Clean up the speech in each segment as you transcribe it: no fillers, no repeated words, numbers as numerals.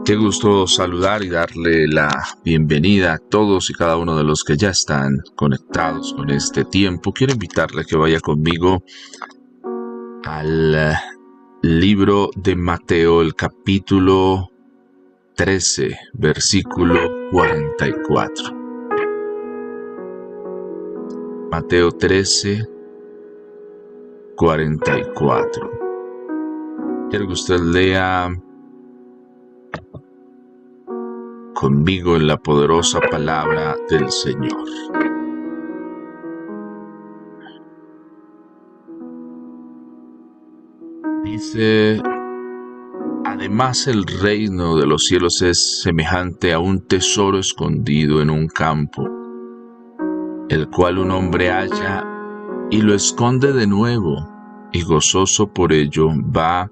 Qué gusto saludar y darle la bienvenida a todos y cada uno de los que ya están conectados con este tiempo. Quiero invitarle a que vaya conmigo al libro de Mateo, el capítulo 13, versículo 44. Mateo 13, 44. Quiero que usted lea conmigo en la poderosa palabra del Señor. Dice: además el reino de los cielos es semejante a un tesoro escondido en un campo, el cual un hombre halla y lo esconde de nuevo, y gozoso por ello va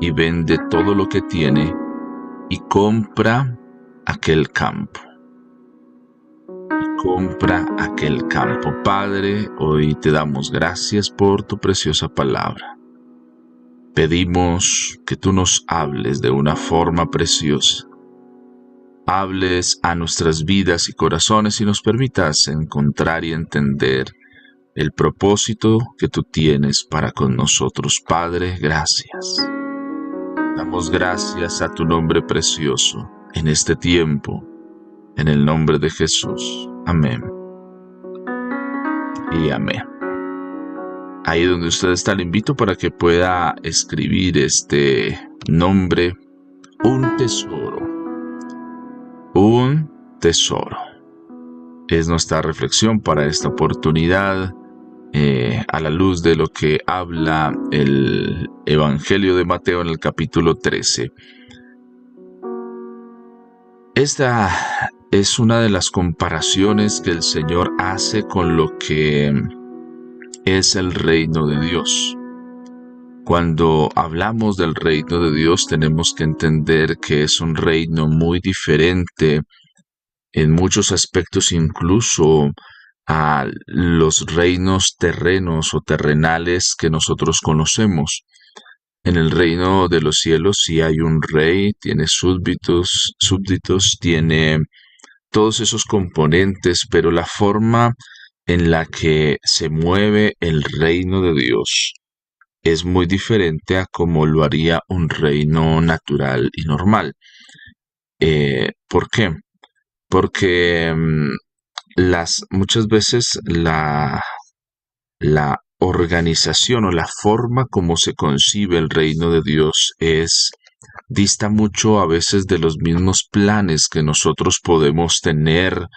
y vende todo lo que tiene y compra aquel campo. Padre, hoy te damos gracias por tu preciosa palabra. Pedimos que tú nos hables de una forma preciosa. Hables a nuestras vidas y corazones y nos permitas encontrar y entender el propósito que tú tienes para con nosotros. Padre, gracias. Damos gracias a tu nombre precioso en este tiempo, en el nombre de Jesús. Amén y amén. Ahí donde usted está, le invito para que pueda escribir este nombre: un tesoro. Un tesoro. Es nuestra reflexión para esta oportunidad, a la luz de lo que habla el Evangelio de Mateo en el capítulo 13. Esta es una de las comparaciones que el Señor hace con lo que es el reino de Dios. Cuando hablamos del reino de Dios, tenemos que entender que es un reino muy diferente en muchos aspectos, incluso a los reinos terrenos o terrenales que nosotros conocemos. En el reino de los cielos sí hay un rey, tiene súbditos, tiene todos esos componentes, pero la forma en la que se mueve el reino de Dios es muy diferente a como lo haría un reino natural y normal. ¿Por qué? Porque muchas veces la organización o la forma como se concibe el reino de Dios dista mucho a veces de los mismos planes que nosotros podemos tener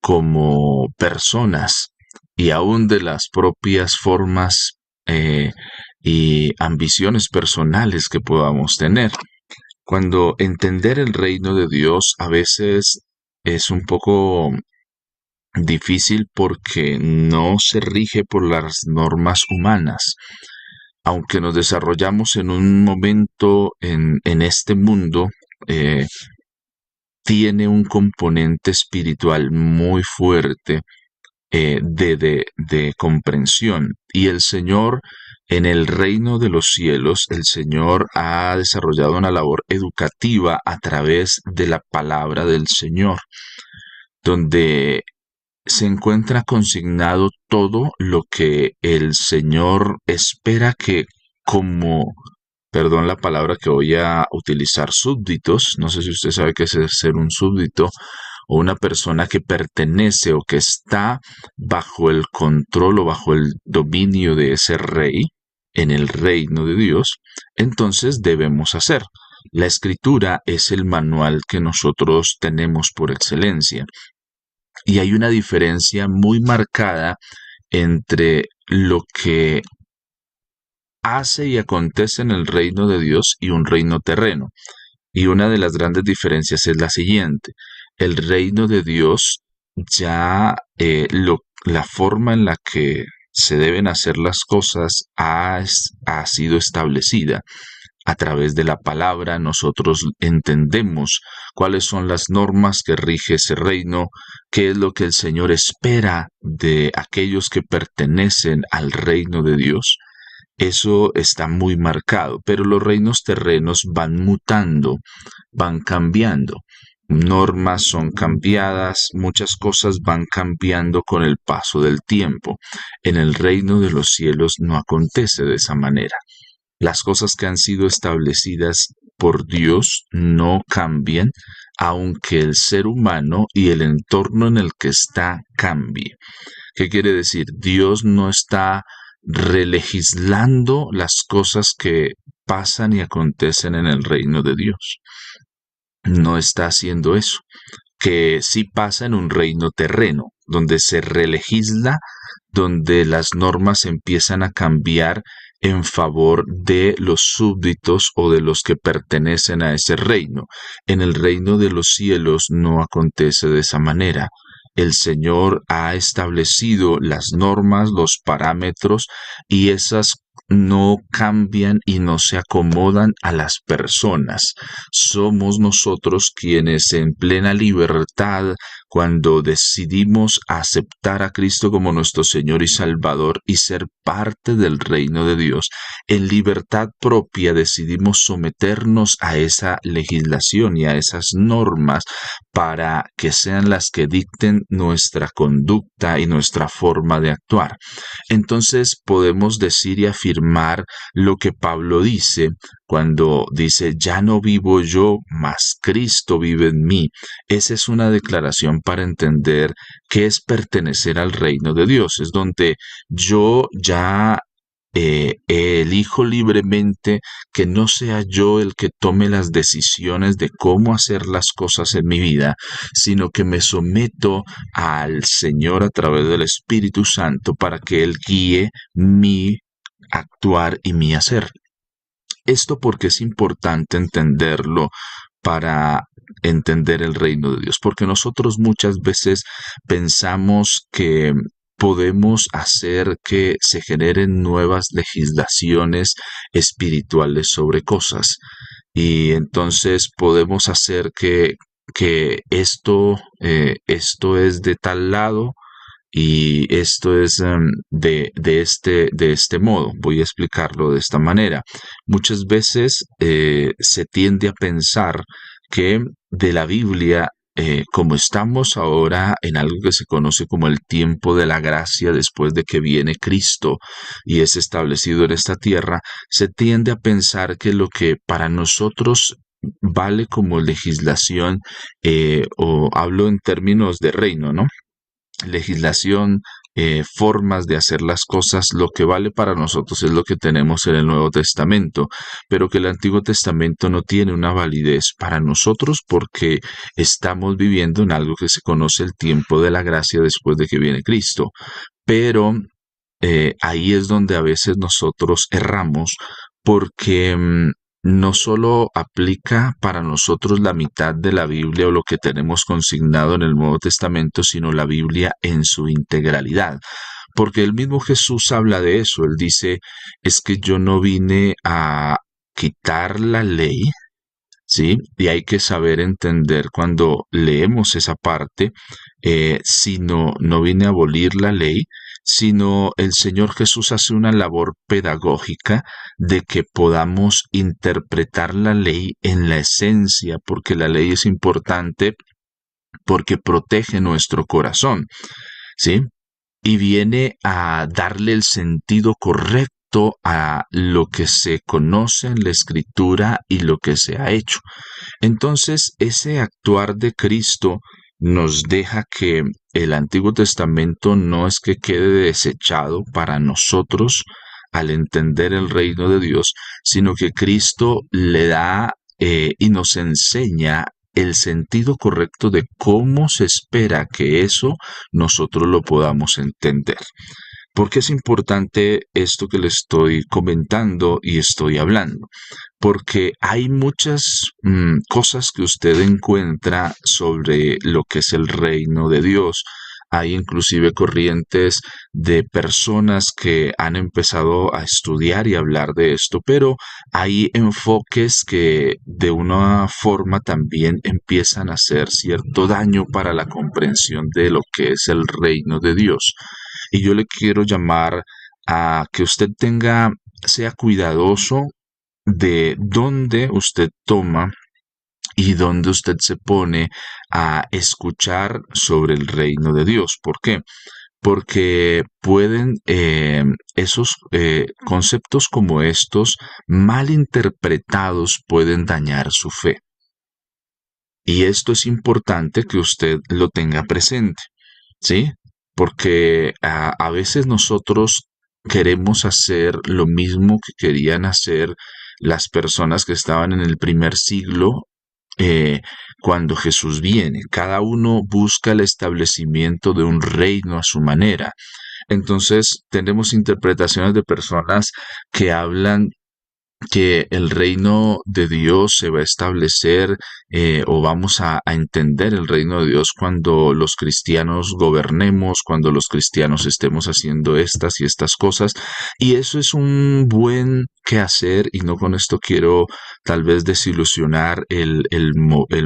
como personas, y aún de las propias formas y ambiciones personales que podamos tener. Cuando entender el reino de Dios a veces es un poco difícil porque no se rige por las normas humanas. Aunque nos desarrollamos en un momento en este mundo, tiene un componente espiritual muy fuerte de comprensión. Y el Señor, en el reino de los cielos, el Señor ha desarrollado una labor educativa a través de la palabra del Señor, donde se encuentra consignado todo lo que el Señor espera que, como, perdón la palabra que voy a utilizar, súbditos, no sé si usted sabe qué es ser un súbdito, o una persona que pertenece o que está bajo el control o bajo el dominio de ese rey en el reino de Dios, entonces debemos hacer. La Escritura es el manual que nosotros tenemos por excelencia. Y hay una diferencia muy marcada entre lo que hace y acontece en el reino de Dios y un reino terreno. Y una de las grandes diferencias es la siguiente: el reino de Dios ya la forma en la que se deben hacer las cosas ha sido establecida. A través de la palabra nosotros entendemos cuáles son las normas que rige ese reino, qué es lo que el Señor espera de aquellos que pertenecen al reino de Dios. Eso está muy marcado, pero los reinos terrenos van mutando, van cambiando. Normas son cambiadas, muchas cosas van cambiando con el paso del tiempo. En el reino de los cielos no acontece de esa manera. Las cosas que han sido establecidas por Dios no cambian, aunque el ser humano y el entorno en el que está cambie. ¿Qué quiere decir? Dios no está relegislando las cosas que pasan y acontecen en el reino de Dios. No está haciendo eso, que sí pasa en un reino terreno, donde se relegisla, donde las normas empiezan a cambiar en favor de los súbditos o de los que pertenecen a ese reino. En el reino de los cielos no acontece de esa manera. El Señor ha establecido las normas, los parámetros, y esas no cambian y no se acomodan a las personas. Somos nosotros quienes en plena libertad, cuando decidimos aceptar a Cristo como nuestro Señor y Salvador y ser parte del reino de Dios, en libertad propia decidimos someternos a esa legislación y a esas normas para que sean las que dicten nuestra conducta y nuestra forma de actuar. Entonces podemos decir y afirmar lo que Pablo dice cuando dice, ya no vivo yo, mas Cristo vive en mí. Esa es una declaración para entender qué es pertenecer al reino de Dios. Es donde yo ya elijo libremente que no sea yo el que tome las decisiones de cómo hacer las cosas en mi vida, sino que me someto al Señor a través del Espíritu Santo para que Él guíe mi actuar y mi hacer. Esto porque es importante entenderlo para entender el reino de Dios, porque nosotros muchas veces pensamos que podemos hacer que se generen nuevas legislaciones espirituales sobre cosas y entonces podemos hacer que esto es de tal lado y esto es de este modo. Voy a explicarlo de esta manera. Muchas veces se tiende a pensar que de la Biblia, como estamos ahora en algo que se conoce como el tiempo de la gracia después de que viene Cristo y es establecido en esta tierra, se tiende a pensar que lo que para nosotros vale como legislación, o hablo en términos de reino, ¿no? Legislación, formas de hacer las cosas, lo que vale para nosotros es lo que tenemos en el Nuevo Testamento, pero que el Antiguo Testamento no tiene una validez para nosotros porque estamos viviendo en algo que se conoce el tiempo de la gracia después de que viene Cristo. Pero ahí es donde a veces nosotros erramos porque no solo aplica para nosotros la mitad de la Biblia o lo que tenemos consignado en el Nuevo Testamento, sino la Biblia en su integralidad. Porque el mismo Jesús habla de eso. Él dice, es que yo no vine a quitar la ley, ¿sí? Y hay que saber entender cuando leemos esa parte, sino no vine a abolir la ley, sino el Señor Jesús hace una labor pedagógica de que podamos interpretar la ley en la esencia, porque la ley es importante porque protege nuestro corazón, ¿sí? Y viene a darle el sentido correcto a lo que se conoce en la escritura y lo que se ha hecho. Entonces, ese actuar de Cristo nos deja que el Antiguo Testamento no es que quede desechado para nosotros al entender el reino de Dios, sino que Cristo le da y nos enseña el sentido correcto de cómo se espera que eso nosotros lo podamos entender. ¿Por qué es importante esto que le estoy comentando y estoy hablando? Porque hay muchas cosas que usted encuentra sobre lo que es el reino de Dios. Hay inclusive corrientes de personas que han empezado a estudiar y hablar de esto, pero hay enfoques que de una forma también empiezan a hacer cierto daño para la comprensión de lo que es el reino de Dios. Y yo le quiero llamar a que usted tenga sea cuidadoso de dónde usted toma y dónde usted se pone a escuchar sobre el reino de Dios. ¿Por qué? Porque pueden esos conceptos como estos mal interpretados pueden dañar su fe. Y esto es importante que usted lo tenga presente, ¿sí? Porque a veces nosotros queremos hacer lo mismo que querían hacer las personas que estaban en el primer siglo eh, cuando Jesús viene. Cada uno busca el establecimiento de un reino a su manera. Entonces tenemos interpretaciones de personas que hablan que el reino de Dios se va a establecer o vamos a entender el reino de Dios cuando los cristianos gobernemos, cuando los cristianos estemos haciendo estas y estas cosas. Y eso es un buen quehacer y no con esto quiero tal vez desilusionar el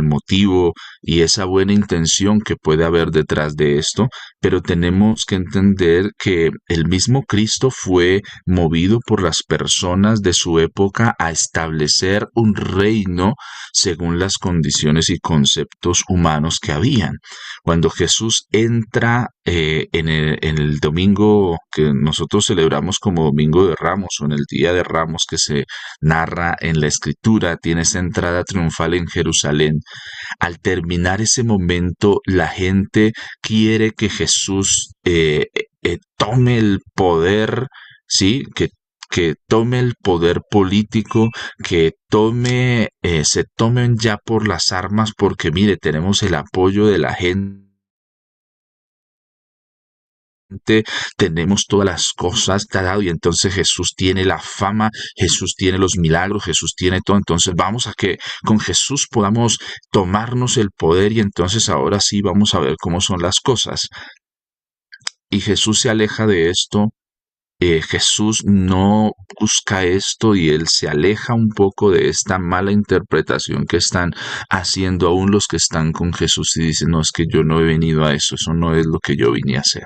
motivo y esa buena intención que puede haber detrás de esto, pero tenemos que entender que el mismo Cristo fue movido por las personas de su época a establecer un reino según las condiciones y conceptos humanos que habían. Cuando Jesús entra en el domingo que nosotros celebramos como Domingo de Ramos o en el Día de Ramos que se narra en la Escritura, tiene esa entrada triunfal en Jerusalén. Al terminar ese momento, la gente quiere que Jesús tome el poder, ¿sí? Que tome el poder político, que se tomen ya por las armas, porque mire, tenemos el apoyo de la gente, tenemos todas las cosas dado y entonces Jesús tiene la fama, Jesús tiene los milagros, Jesús tiene todo, entonces vamos a que con Jesús podamos tomarnos el poder y entonces ahora sí vamos a ver cómo son las cosas. Y Jesús se aleja de esto. Jesús no busca esto y él se aleja un poco de esta mala interpretación que están haciendo aún los que están con Jesús y dicen, no, es que yo no he venido a eso no es lo que yo vine a hacer.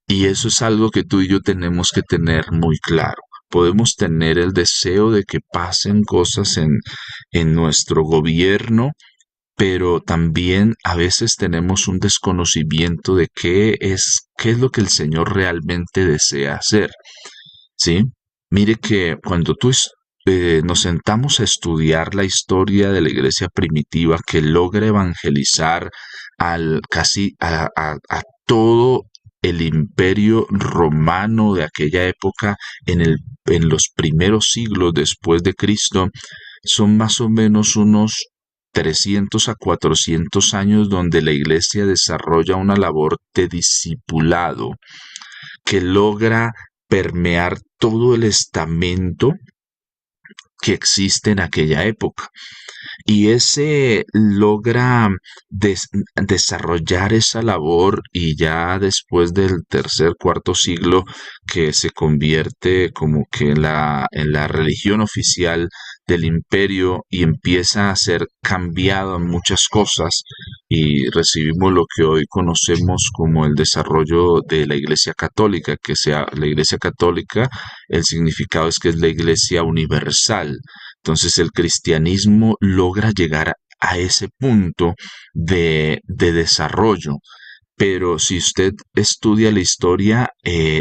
Y eso es algo que tú y yo tenemos que tener muy claro. Podemos tener el deseo de que pasen cosas en nuestro gobierno, pero también a veces tenemos un desconocimiento de qué es lo que el Señor realmente desea hacer. ¿Sí? Mire que cuando nos sentamos a estudiar la historia de la iglesia primitiva que logra evangelizar al casi a todo el imperio romano de aquella época en los primeros siglos después de Cristo, son más o menos unos 300 a 400 años donde la iglesia desarrolla una labor de discipulado que logra permear todo el estamento que existe en aquella época. Y ese logra desarrollar esa labor y ya después del tercer, cuarto siglo que se convierte como que en la religión oficial del imperio y empieza a ser cambiado en muchas cosas y recibimos lo que hoy conocemos como el desarrollo de la Iglesia Católica, que sea la Iglesia Católica, el significado es que es la Iglesia universal. Entonces el cristianismo logra llegar a ese punto de desarrollo. Pero si usted estudia la historia,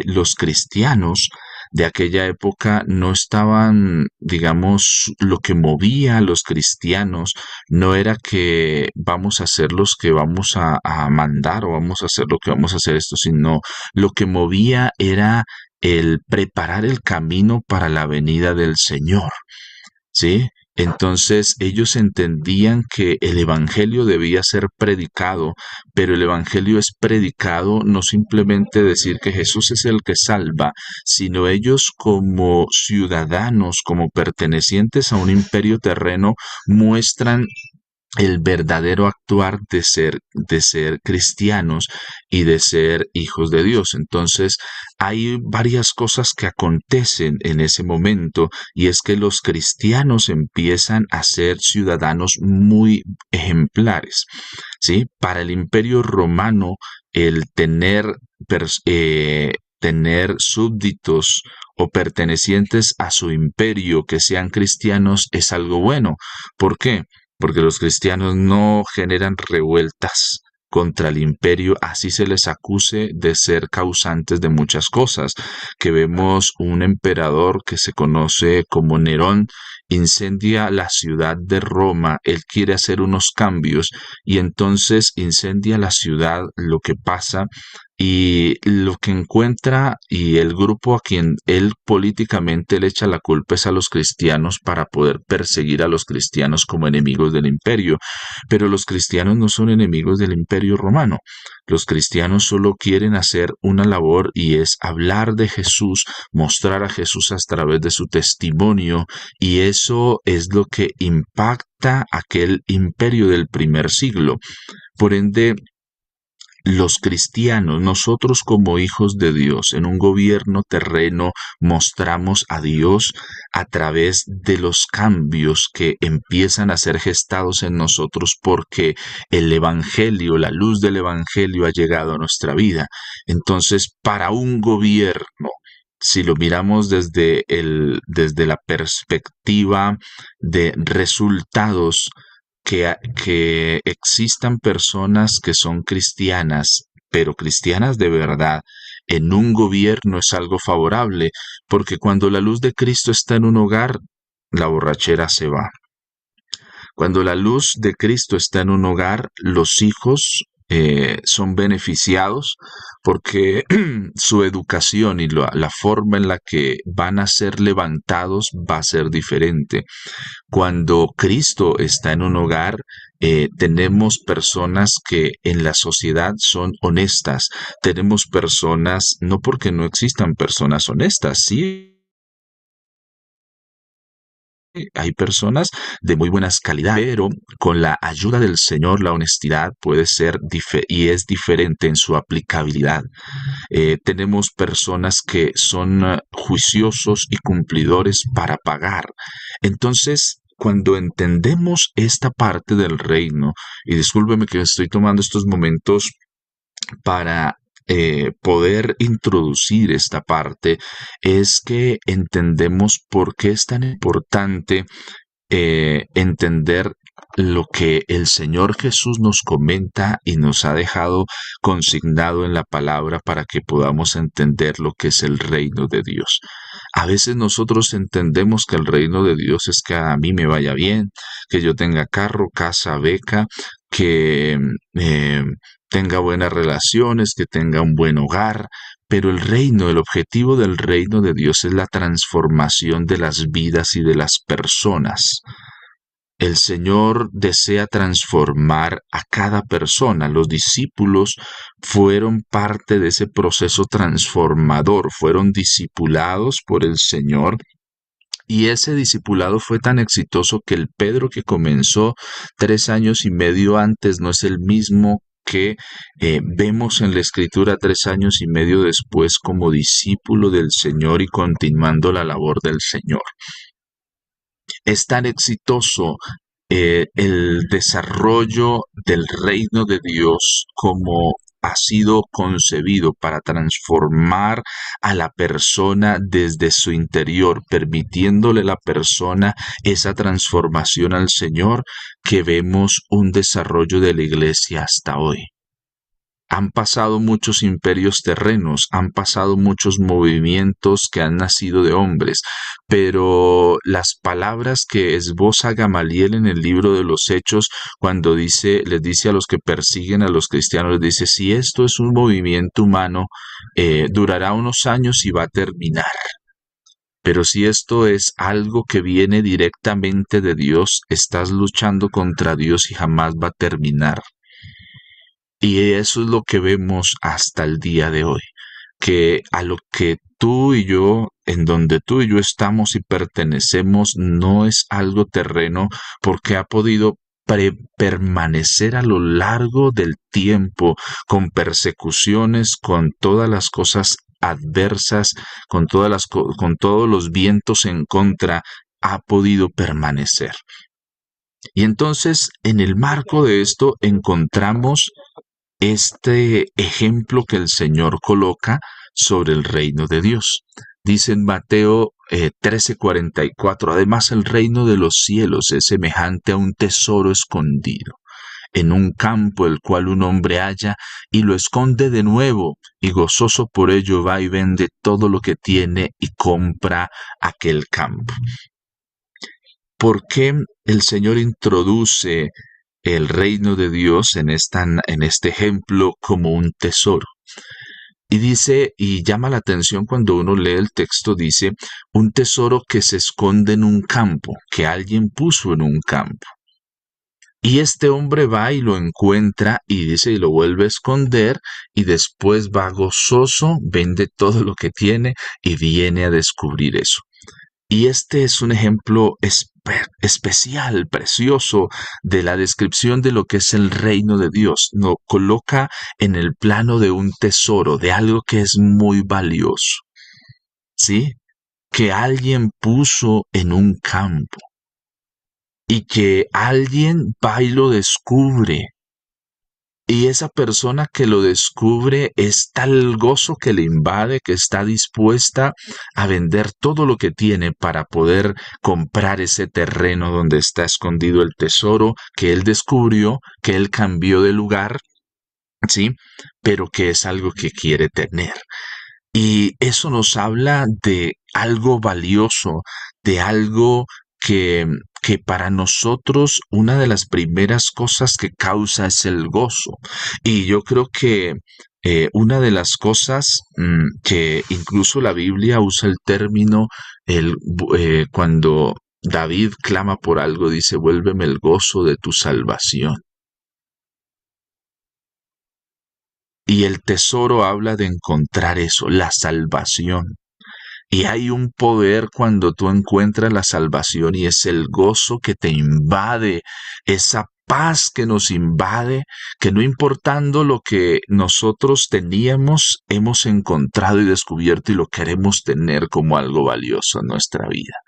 los cristianos de aquella época no estaban, digamos, lo que movía a los cristianos no era que vamos a hacer los que vamos a mandar o vamos a hacer lo que vamos a hacer esto, sino lo que movía era el preparar el camino para la venida del Señor. ¿Sí? Entonces ellos entendían que el Evangelio debía ser predicado, pero el Evangelio es predicado no simplemente decir que Jesús es el que salva, sino ellos como ciudadanos, como pertenecientes a un imperio terreno, muestran el verdadero actuar de ser cristianos y de ser hijos de Dios. Entonces, hay varias cosas que acontecen en ese momento y es que los cristianos empiezan a ser ciudadanos muy ejemplares, ¿sí? Para el imperio romano, el tener tener súbditos o pertenecientes a su imperio que sean cristianos es algo bueno. ¿Por qué? Porque los cristianos no generan revueltas contra el imperio, así se les acuse de ser causantes de muchas cosas, que vemos un emperador que se conoce como Nerón, incendia la ciudad de Roma, él quiere hacer unos cambios y entonces incendia la ciudad, lo que pasa y lo que encuentra y el grupo a quien él políticamente le echa la culpa es a los cristianos para poder perseguir a los cristianos como enemigos del imperio. Pero los cristianos no son enemigos del imperio romano. Los cristianos solo quieren hacer una labor y es hablar de Jesús, mostrar a Jesús a través de su testimonio y eso es lo que impacta aquel imperio del primer siglo. Por ende, los cristianos, nosotros como hijos de Dios, en un gobierno terreno, mostramos a Dios a través de los cambios que empiezan a ser gestados en nosotros porque el Evangelio, la luz del Evangelio ha llegado a nuestra vida. Entonces, para un gobierno, si lo miramos desde la perspectiva de resultados, que existan personas que son cristianas, pero cristianas de verdad, en un gobierno es algo favorable, porque cuando la luz de Cristo está en un hogar, la borrachera se va. Cuando la luz de Cristo está en un hogar, los hijos son beneficiados porque su educación y la forma en la que van a ser levantados va a ser diferente. Cuando Cristo está en un hogar, tenemos personas que en la sociedad son honestas. Tenemos personas, no porque no existan personas honestas, sí hay personas de muy buenas calidades, pero con la ayuda del Señor la honestidad puede ser y es diferente en su aplicabilidad. Tenemos personas que son juiciosos y cumplidores para pagar. Entonces, cuando entendemos esta parte del reino, y discúlpeme que estoy tomando estos momentos para poder introducir esta parte, es que entendemos por qué es tan importante entender lo que el Señor Jesús nos comenta y nos ha dejado consignado en la palabra para que podamos entender lo que es el reino de Dios. A veces nosotros entendemos que el reino de Dios es que a mí me vaya bien, que yo tenga carro, casa, beca, que eh, tenga buenas relaciones, que tenga un buen hogar, pero el objetivo del reino de Dios es la transformación de las vidas y de las personas. El Señor desea transformar a cada persona. Los discípulos fueron parte de ese proceso transformador, fueron discipulados por el Señor. Y ese discipulado fue tan exitoso que el Pedro que comenzó 3 años y medio antes no es el mismo que vemos en la escritura 3 años y medio después como discípulo del Señor y continuando la labor del Señor. Es tan exitoso el desarrollo del reino de Dios como ha sido concebido para transformar a la persona desde su interior, permitiéndole a la persona esa transformación al Señor, que vemos un desarrollo de la iglesia hasta hoy. Han pasado muchos imperios terrenos, han pasado muchos movimientos que han nacido de hombres, pero las palabras que esboza Gamaliel en el libro de los Hechos, cuando les dice a los que persiguen a los cristianos, les dice, si esto es un movimiento humano, durará unos años y va a terminar. Pero si esto es algo que viene directamente de Dios, estás luchando contra Dios y jamás va a terminar. Y eso es lo que vemos hasta el día de hoy, que a lo que tú y yo, en donde tú y yo estamos y pertenecemos, no es algo terreno porque ha podido permanecer a lo largo del tiempo con persecuciones, con todas las cosas adversas, con todos los vientos en contra, ha podido permanecer. Y entonces, en el marco de esto, encontramos este ejemplo que el Señor coloca sobre el reino de Dios. Dice en Mateo 13:44, además el reino de los cielos es semejante a un tesoro escondido en un campo el cual un hombre halla y lo esconde de nuevo, y gozoso por ello va y vende todo lo que tiene y compra aquel campo. ¿Por qué el Señor introduce el reino de Dios en este ejemplo como un tesoro? Y dice, y llama la atención cuando uno lee el texto, dice, un tesoro que se esconde en un campo, que alguien puso en un campo. Y este hombre va y lo encuentra y dice y lo vuelve a esconder y después va gozoso, vende todo lo que tiene y viene a descubrir eso. Y este es un ejemplo especial, precioso, de la descripción de lo que es el reino de Dios. Nos coloca en el plano de un tesoro, de algo que es muy valioso, ¿sí? Que alguien puso en un campo y que alguien va y lo descubre. Y esa persona que lo descubre es tal gozo que le invade que está dispuesta a vender todo lo que tiene para poder comprar ese terreno donde está escondido el tesoro que él descubrió, que él cambió de lugar, ¿sí? Pero que es algo que quiere tener. Y eso nos habla de algo valioso, de algo que para nosotros una de las primeras cosas que causa es el gozo. Y yo creo que una de las cosas que incluso la Biblia usa el término, cuando David clama por algo, dice, vuélveme el gozo de tu salvación. Y el tesoro habla de encontrar eso, la salvación. Y hay un poder cuando tú encuentras la salvación y es el gozo que te invade, esa paz que nos invade, que no importando lo que nosotros teníamos, hemos encontrado y descubierto y lo queremos tener como algo valioso en nuestra vida.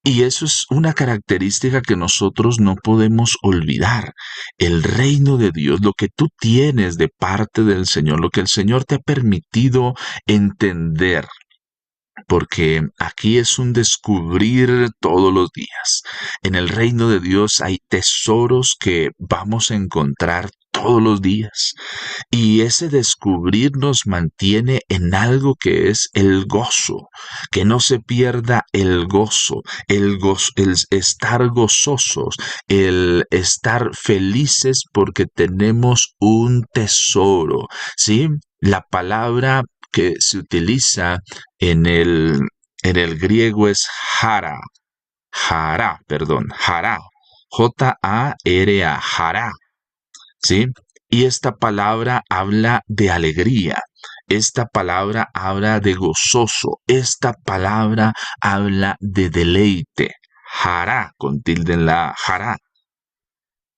Y eso es una característica que nosotros no podemos olvidar. El reino de Dios, lo que tú tienes de parte del Señor, lo que el Señor te ha permitido entender, porque aquí es un descubrir todos los días. En el reino de Dios hay tesoros que vamos a encontrar todos los días. Y ese descubrir nos mantiene en algo que es el gozo, que no se pierda el estar gozosos, el estar felices porque tenemos un tesoro, ¿sí? La palabra que se utiliza en el griego es jara, jara, J-A-R-A, jara, ¿sí? Y esta palabra habla de alegría, esta palabra habla de gozoso, esta palabra habla de deleite, jara, con tilde en la jara.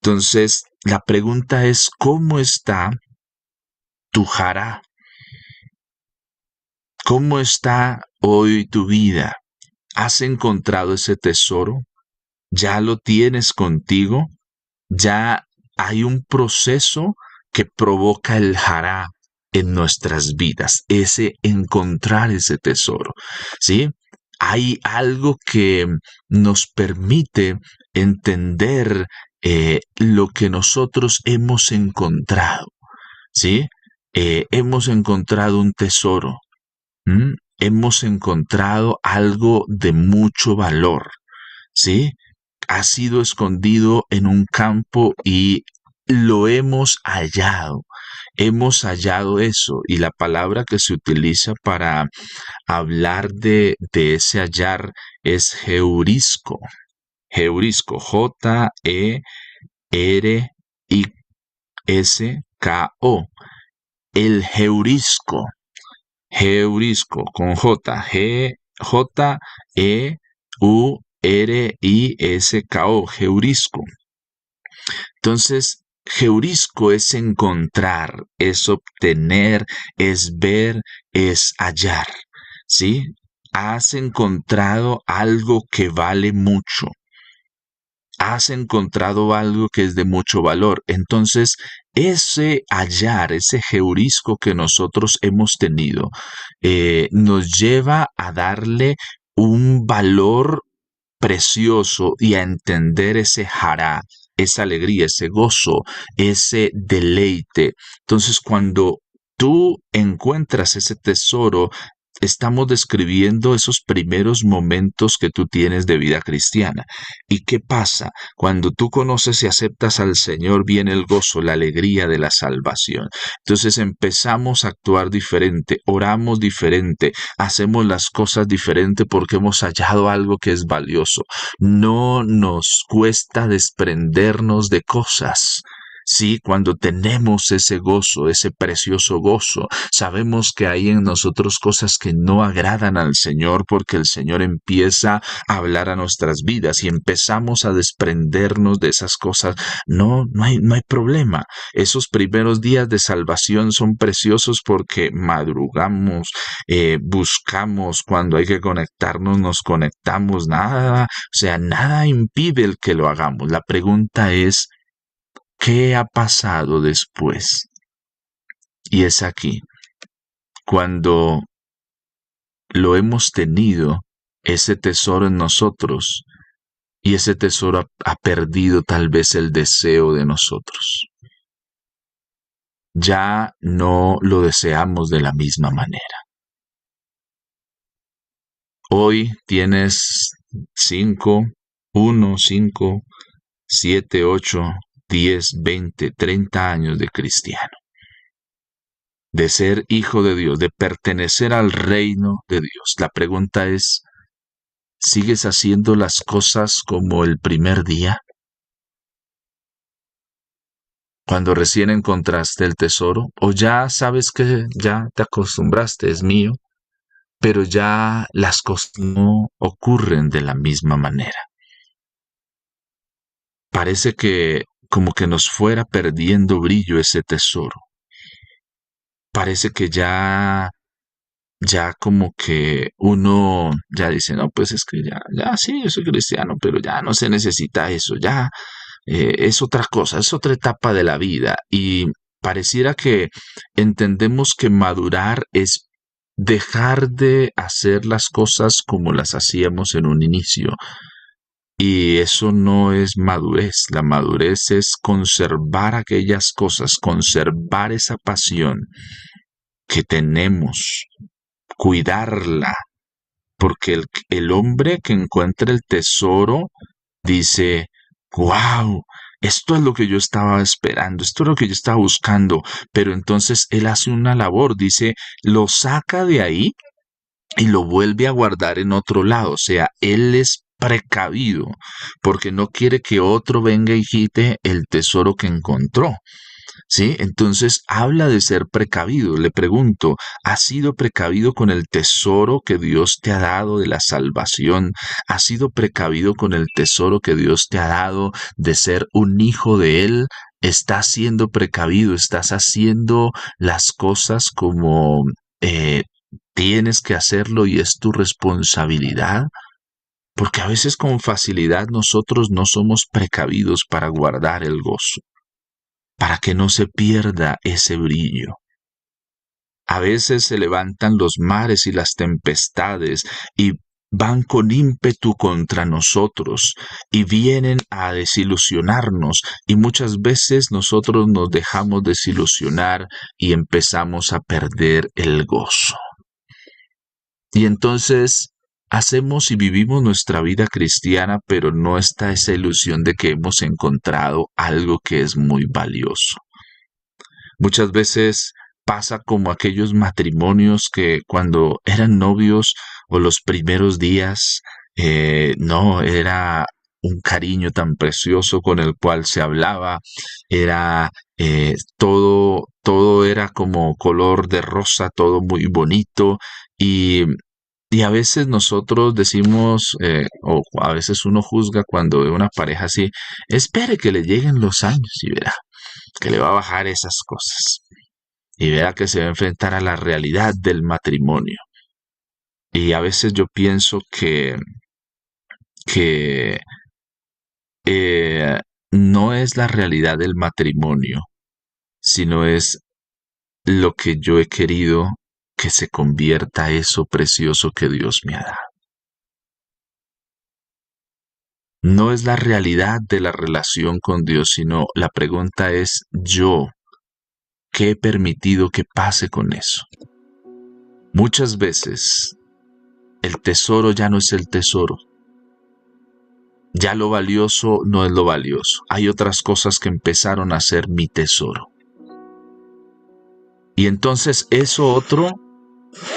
Entonces, la pregunta es, ¿cómo está tu jara? ¿Cómo está hoy tu vida? ¿Has encontrado ese tesoro? ¿Ya lo tienes contigo? ¿Ya hay un proceso que provoca el jará en nuestras vidas? Ese encontrar ese tesoro, ¿sí? Hay algo que nos permite entender lo que nosotros hemos encontrado, ¿sí? Hemos encontrado un tesoro. Hemos encontrado algo de mucho valor, ¿sí? Ha sido escondido en un campo y lo hemos hallado. Hemos hallado eso y la palabra que se utiliza para hablar de ese hallar es heurisco. Heurisco, J-E-R-I-S-K-O. El heurisco. Heurisco con J, J-E-U-R-I-S-K-O, heurisco. Entonces, heurisco es encontrar, es obtener, es ver, es hallar, ¿sí? Has encontrado algo que vale mucho, has encontrado algo que es de mucho valor. Entonces, ese hallar, ese heurisco que nosotros hemos tenido, nos lleva a darle un valor precioso y a entender ese hará, esa alegría, ese gozo, ese deleite. Entonces, cuando tú encuentras ese tesoro, estamos describiendo esos primeros momentos que tú tienes de vida cristiana. ¿Y qué pasa? Cuando tú conoces y aceptas al Señor, viene el gozo, la alegría de la salvación. Entonces empezamos a actuar diferente, oramos diferente, hacemos las cosas diferente porque hemos hallado algo que es valioso. No nos cuesta desprendernos de cosas. Sí, cuando tenemos ese gozo, ese precioso gozo, sabemos que hay en nosotros cosas que no agradan al Señor porque el Señor empieza a hablar a nuestras vidas y empezamos a desprendernos de esas cosas. No hay problema. Esos primeros días de salvación son preciosos porque madrugamos, buscamos cuando hay que conectarnos, nos conectamos, nada, o sea, nada impide el que lo hagamos. La pregunta es, ¿qué ha pasado después? Y es aquí, cuando lo hemos tenido, ese tesoro en nosotros, y ese tesoro ha perdido tal vez el deseo de nosotros. Ya no lo deseamos de la misma manera. Hoy tienes 5, 1, 5, 7, 8, 10, 20, 30 años de cristiano, de ser hijo de Dios, de pertenecer al reino de Dios. La pregunta es, ¿sigues haciendo las cosas como el primer día? Cuando recién encontraste el tesoro, o ya sabes que ya te acostumbraste, es mío, pero ya las cosas no ocurren de la misma manera. Parece que como que nos fuera perdiendo brillo ese tesoro. Parece que ya como que uno ya dice, no, pues es que ya sí, yo soy cristiano, pero ya no se necesita eso, ya es otra cosa, es otra etapa de la vida. Y pareciera que entendemos que madurar es dejar de hacer las cosas como las hacíamos en un inicio. Y eso no es madurez. La madurez es conservar aquellas cosas, conservar esa pasión que tenemos, cuidarla, porque el hombre que encuentra el tesoro dice, wow, esto es lo que yo estaba esperando, esto es lo que yo estaba buscando, pero entonces él hace una labor, dice, lo saca de ahí y lo vuelve a guardar en otro lado, o sea, él es precavido porque no quiere que otro venga y quite el tesoro que encontró. ¿Sí? Entonces habla de ser precavido. Le pregunto, ¿has sido precavido con el tesoro que Dios te ha dado de la salvación? ¿Has sido precavido con el tesoro que Dios te ha dado de ser un hijo de Él? ¿Estás siendo precavido? ¿Estás haciendo las cosas como tienes que hacerlo y es tu responsabilidad? Porque a veces con facilidad nosotros no somos precavidos para guardar el gozo, para que no se pierda ese brillo. A veces se levantan los mares y las tempestades y van con ímpetu contra nosotros y vienen a desilusionarnos y muchas veces nosotros nos dejamos desilusionar y empezamos a perder el gozo. Y entonces hacemos y vivimos nuestra vida cristiana, pero no está esa ilusión de que hemos encontrado algo que es muy valioso. Muchas veces pasa como aquellos matrimonios que cuando eran novios o los primeros días, no, era un cariño tan precioso con el cual se hablaba, era todo era como color de rosa, todo muy bonito y y a veces nosotros decimos, o a veces uno juzga cuando ve una pareja así, espere que le lleguen los años y verá que le va a bajar esas cosas. Y verá que se va a enfrentar a la realidad del matrimonio. Y a veces yo pienso que eh, no es la realidad del matrimonio, sino es lo que yo he querido que se convierta eso precioso que Dios me ha dado. No es la realidad de la relación con Dios, sino la pregunta es yo, ¿qué he permitido que pase con eso? Muchas veces el tesoro ya no es el tesoro. Ya lo valioso no es lo valioso. Hay otras cosas que empezaron a ser mi tesoro. Y entonces eso otro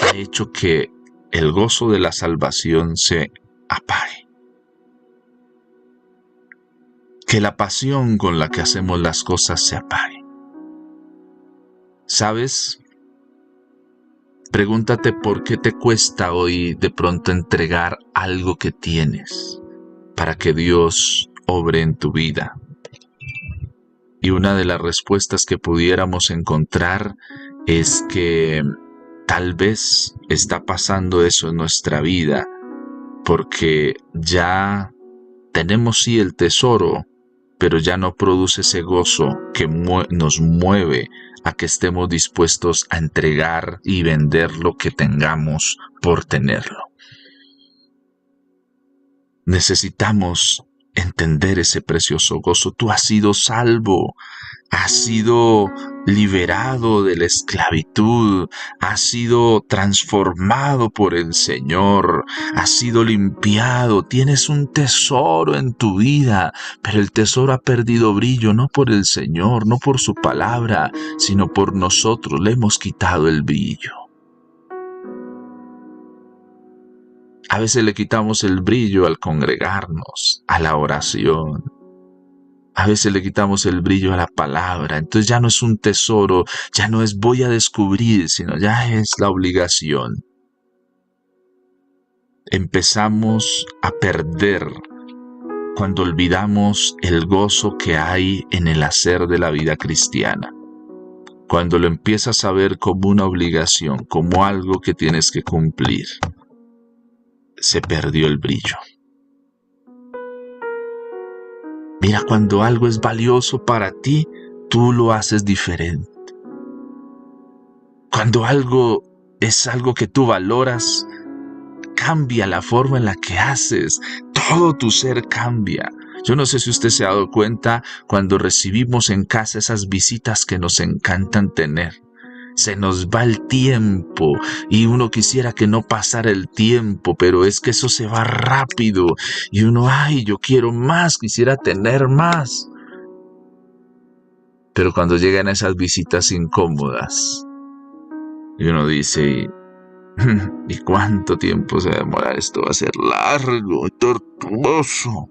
ha hecho que el gozo de la salvación se apague. Que la pasión con la que hacemos las cosas se apague. ¿Sabes? Pregúntate por qué te cuesta hoy de pronto entregar algo que tienes para que Dios obre en tu vida. Y una de las respuestas que pudiéramos encontrar es que tal vez está pasando eso en nuestra vida porque ya tenemos sí el tesoro, pero ya no produce ese gozo que nos mueve a que estemos dispuestos a entregar y vender lo que tengamos por tenerlo. Necesitamos entender ese precioso gozo. Tú has sido salvo, has sido liberado de la esclavitud, has sido transformado por el Señor, has sido limpiado, tienes un tesoro en tu vida, pero el tesoro ha perdido brillo, no por el Señor, no por su palabra, sino por nosotros, le hemos quitado el brillo. A veces le quitamos el brillo al congregarnos, a la oración. A veces le quitamos el brillo a la palabra. Entonces ya no es un tesoro, ya no es voy a descubrir, sino ya es la obligación. Empezamos a perder cuando olvidamos el gozo que hay en el hacer de la vida cristiana. Cuando lo empiezas a ver como una obligación, como algo que tienes que cumplir, se perdió el brillo. Mira, cuando algo es valioso para ti, tú lo haces diferente. Cuando algo es algo que tú valoras, cambia la forma en la que haces. Todo tu ser cambia. Yo no sé si usted se ha dado cuenta cuando recibimos en casa esas visitas que nos encantan tener. Se nos va el tiempo y uno quisiera que no pasara el tiempo, pero es que eso se va rápido y uno, ay, yo quiero más, quisiera tener más. Pero cuando llegan esas visitas incómodas y uno dice, ¿y cuánto tiempo se va a demorar? Esto va a ser largo, tortuoso.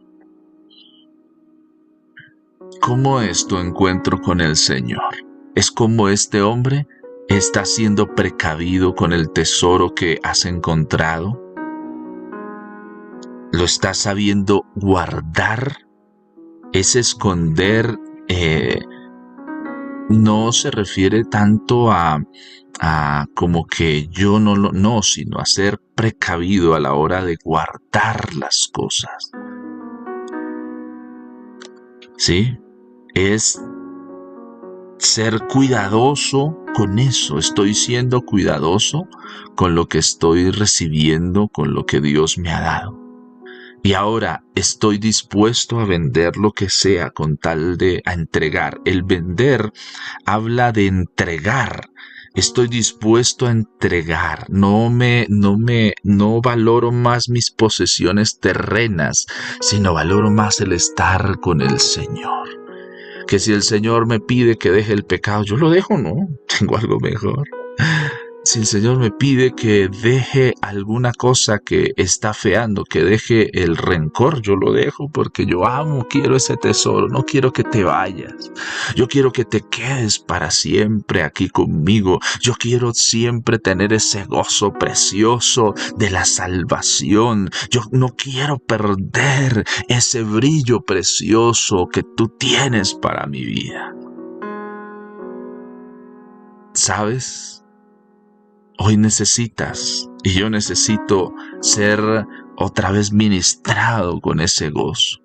¿Cómo es tu encuentro con el Señor? ¿Es como este hombre? ¿Estás siendo precavido con el tesoro que has encontrado? ¿Lo estás sabiendo guardar? Ese esconder no se refiere tanto a como que yo no, sino a ser precavido a la hora de guardar las cosas. ¿Sí? Es ser cuidadoso con eso. Estoy siendo cuidadoso con lo que estoy recibiendo, con lo que Dios me ha dado. Y ahora estoy dispuesto a vender lo que sea con tal de entregar. El vender habla de entregar. Estoy dispuesto a entregar. No valoro más mis posesiones terrenas, sino valoro más el estar con el Señor. Que si el Señor me pide que deje el pecado, yo lo dejo, ¿no? Tengo algo mejor. Si el Señor me pide que deje alguna cosa que está feando, que deje el rencor, yo lo dejo porque yo quiero ese tesoro, no quiero que te vayas. Yo quiero que te quedes para siempre aquí conmigo. Yo quiero siempre tener ese gozo precioso de la salvación. Yo no quiero perder ese brillo precioso que tú tienes para mi vida. ¿Sabes? Hoy necesitas y yo necesito ser otra vez ministrado con ese gozo.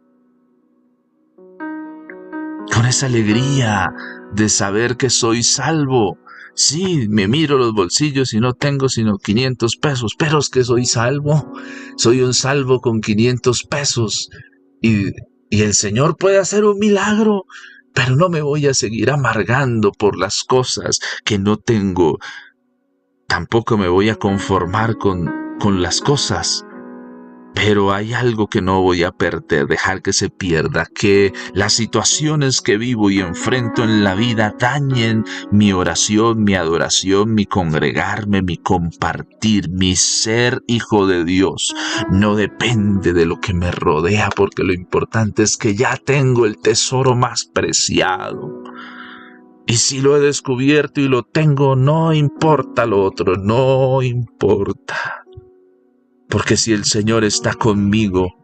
con esa alegría de saber que soy salvo. Sí, me miro los bolsillos y no tengo sino 500 pesos, pero es que soy salvo. Soy un salvo con 500 pesos. Y, y el Señor puede hacer un milagro, pero no me voy a seguir amargando por las cosas que no tengo. Tampoco me voy a conformar con las cosas. Pero hay algo que no voy a perder, dejar que se pierda, que las situaciones que vivo y enfrento en la vida dañen mi oración, mi adoración, mi congregarme, mi compartir, mi ser hijo de Dios. No depende de lo que me rodea, porque lo importante es que ya tengo el tesoro más preciado. Y si lo he descubierto y lo tengo, no importa lo otro, no importa. Porque si el Señor está conmigo,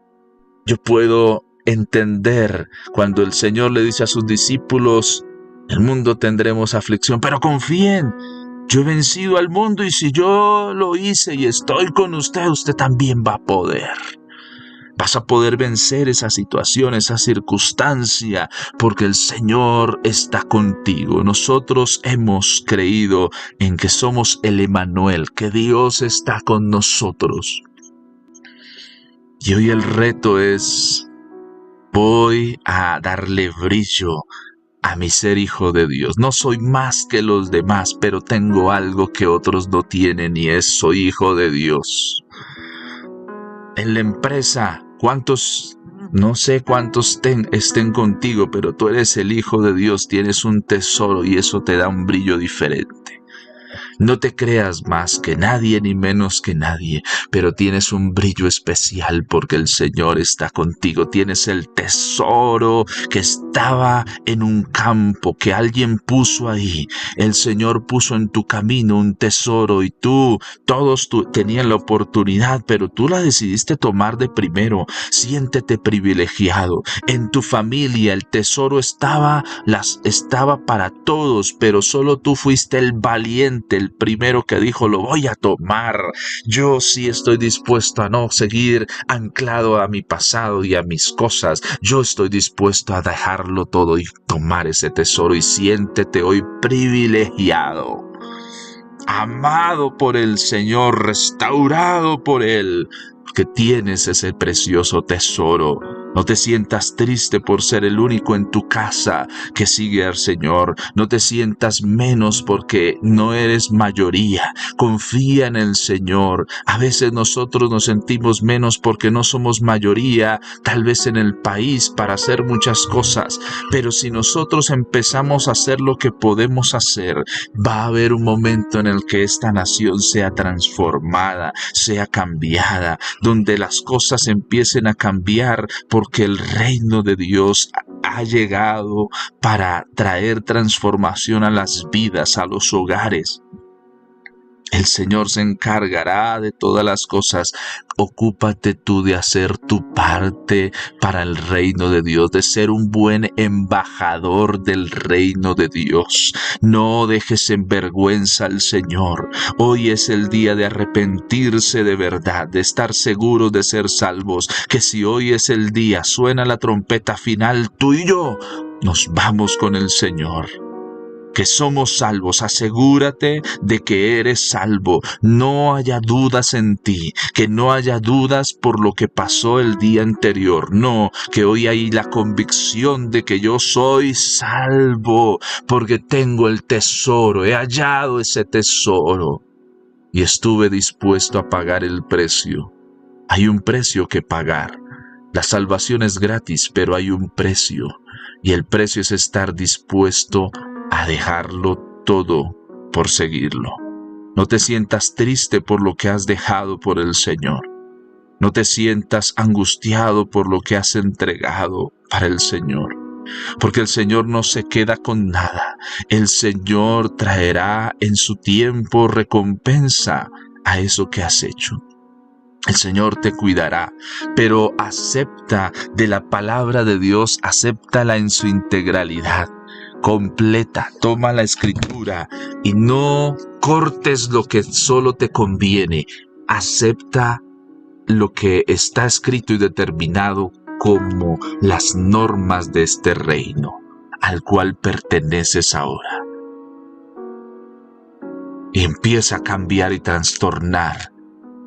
yo puedo entender cuando el Señor le dice a sus discípulos, en el mundo tendremos aflicción, pero confíen, yo he vencido al mundo y si yo lo hice y estoy con usted, usted también va a poder. Vas a poder vencer esa situación, esa circunstancia, porque el Señor está contigo. Nosotros hemos creído en que somos el Emmanuel, que Dios está con nosotros. Y hoy el reto es, voy a darle brillo a mi ser hijo de Dios. No soy más que los demás, pero tengo algo que otros no tienen y es, soy hijo de Dios. En la empresa, no sé cuántos estén contigo, pero tú eres el hijo de Dios, tienes un tesoro y eso te da un brillo diferente. No te creas más que nadie ni menos que nadie, pero tienes un brillo especial porque el Señor está contigo. Tienes el tesoro que estaba en un campo que alguien puso ahí. El Señor puso en tu camino un tesoro y todos tenían la oportunidad, pero tú la decidiste tomar de primero. Siéntete privilegiado. En tu familia el tesoro estaba para todos, pero solo tú fuiste el valiente, el primero que dijo, lo voy a tomar. Yo sí estoy dispuesto a no seguir anclado a mi pasado y a mis cosas. Yo estoy dispuesto a dejarlo todo y tomar ese tesoro. Y siéntete hoy privilegiado, amado por el Señor, restaurado por Él, que tienes ese precioso tesoro. No te sientas triste por ser el único en tu casa que sigue al Señor. No te sientas menos porque no eres mayoría. Confía en el Señor. A veces nosotros nos sentimos menos porque no somos mayoría, tal vez en el país, para hacer muchas cosas. Pero si nosotros empezamos a hacer lo que podemos hacer, va a haber un momento en el que esta nación sea transformada, sea cambiada, donde las cosas empiecen a cambiar porque el reino de Dios ha llegado para traer transformación a las vidas, a los hogares. El Señor se encargará de todas las cosas. Ocúpate tú de hacer tu parte para el reino de Dios, de ser un buen embajador del reino de Dios. No dejes en vergüenza al Señor. Hoy es el día de arrepentirse de verdad, de estar seguros de ser salvos. Que si hoy es el día, suena la trompeta final, tú y yo nos vamos con el Señor. Que somos salvos, asegúrate de que eres salvo, no haya dudas en ti, que no haya dudas por lo que pasó el día anterior, no, que hoy hay la convicción de que yo soy salvo, porque tengo el tesoro, he hallado ese tesoro y estuve dispuesto a pagar el precio. Hay un precio que pagar. La salvación es gratis, pero hay un precio, y el precio es estar dispuesto a dejarlo todo por seguirlo. No te sientas triste por lo que has dejado por el Señor. No te sientas angustiado por lo que has entregado para el Señor. Porque el Señor no se queda con nada. El Señor traerá en su tiempo recompensa a eso que has hecho. El Señor te cuidará, pero acepta de la palabra de Dios, acéptala en su integralidad. Completa, toma la escritura y no cortes lo que solo te conviene. Acepta lo que está escrito y determinado como las normas de este reino. al cual perteneces ahora. Y empieza a cambiar y trastornar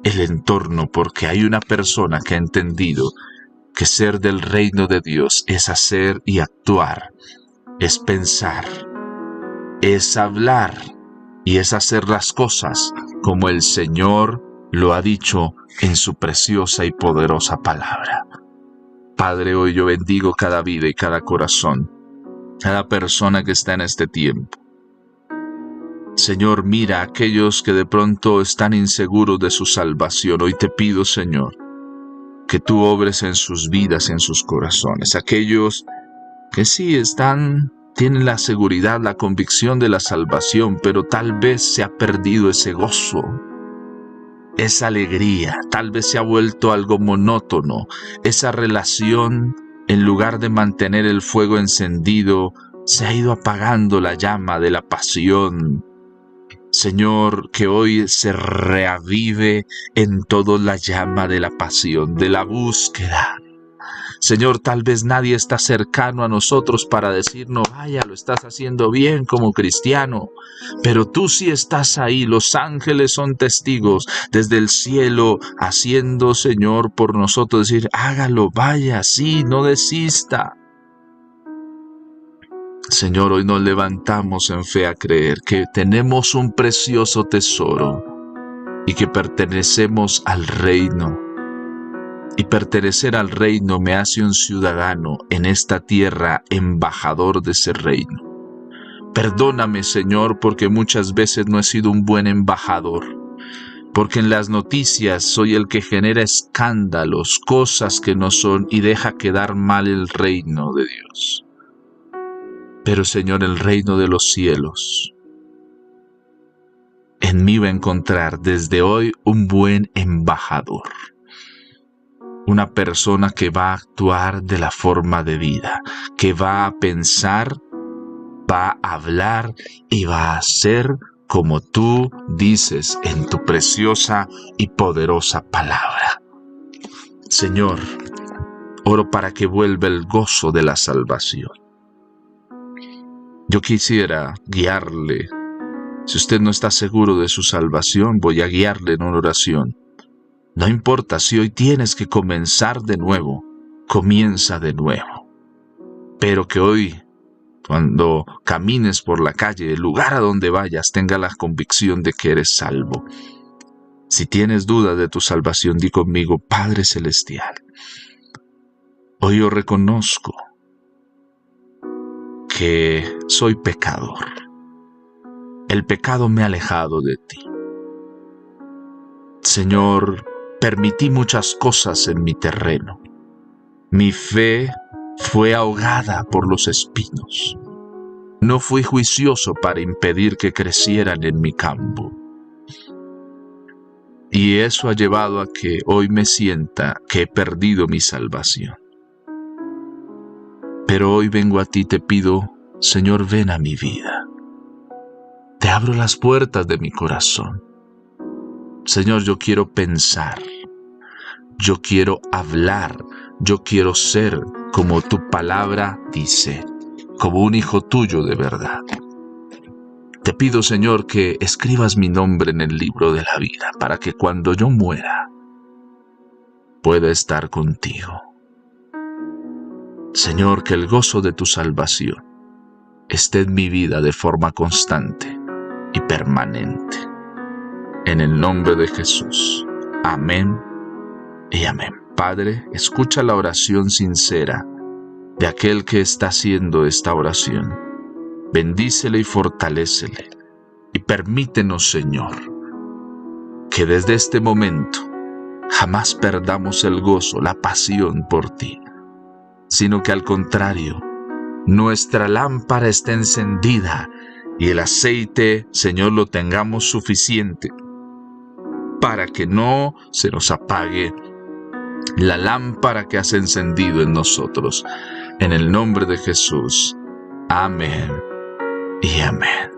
el entorno, porque hay una persona que ha entendido que ser del reino de Dios es hacer y actuar, es pensar, es hablar y es hacer las cosas como el Señor lo ha dicho en su preciosa y poderosa palabra. Padre, hoy yo bendigo cada vida y cada corazón, cada persona que está en este tiempo. Señor, mira a aquellos que de pronto están inseguros de su salvación. Hoy te pido, Señor, que tú obres en sus vidas, en sus corazones. Aquellos que sí tienen la seguridad, la convicción de la salvación, pero tal vez se ha perdido ese gozo, esa alegría, tal vez se ha vuelto algo monótono, esa relación, en lugar de mantener el fuego encendido, se ha ido apagando la llama de la pasión. Señor, que hoy se reavive en todo la llama de la pasión, de la búsqueda. Señor, tal vez nadie está cercano a nosotros para decirnos, vaya, lo estás haciendo bien como cristiano, pero tú sí estás ahí. Los ángeles son testigos desde el cielo, haciendo, Señor, por nosotros, decir, hágalo, vaya, sí, no desista. Señor, hoy nos levantamos en fe a creer que tenemos un precioso tesoro y que pertenecemos al reino. Y pertenecer al reino me hace un ciudadano en esta tierra, embajador de ese reino. Perdóname, Señor, porque muchas veces no he sido un buen embajador, porque en las noticias soy el que genera escándalos, cosas que no son, y deja quedar mal el reino de Dios. Pero, Señor, el reino de los cielos en mí va a encontrar desde hoy un buen embajador. Una persona que va a actuar de la forma de vida, que va a pensar, va a hablar y va a hacer como tú dices en tu preciosa y poderosa palabra. Señor, oro para que vuelva el gozo de la salvación. Yo quisiera guiarle. Si usted no está seguro de su salvación, voy a guiarle en una oración. No importa si hoy tienes que comenzar de nuevo, comienza de nuevo. Pero que hoy, cuando camines por la calle, el lugar a donde vayas, tenga la convicción de que eres salvo. Si tienes duda de tu salvación, di conmigo, Padre Celestial, hoy yo reconozco que soy pecador. El pecado me ha alejado de ti. Señor, permití muchas cosas en mi terreno. Mi fe fue ahogada por los espinos. No fui juicioso para impedir que crecieran en mi campo. Y eso ha llevado a que hoy me sienta que he perdido mi salvación. Pero hoy vengo a ti y te pido, Señor, ven a mi vida. Te abro las puertas de mi corazón. Señor, yo quiero pensar, yo quiero hablar, yo quiero ser como tu palabra dice, como un hijo tuyo de verdad. Te pido, Señor, que escribas mi nombre en el libro de la vida, para que cuando yo muera, pueda estar contigo. Señor, que el gozo de tu salvación esté en mi vida de forma constante y permanente. En el nombre de Jesús. Amén y amén. Padre, escucha la oración sincera de aquel que está haciendo esta oración. Bendícele y fortalécele. Y permítenos, Señor, que desde este momento jamás perdamos el gozo, la pasión por ti, sino que al contrario, nuestra lámpara esté encendida y el aceite, Señor, lo tengamos suficiente para que no se nos apague la lámpara que has encendido en nosotros. En el nombre de Jesús. Amén y amén.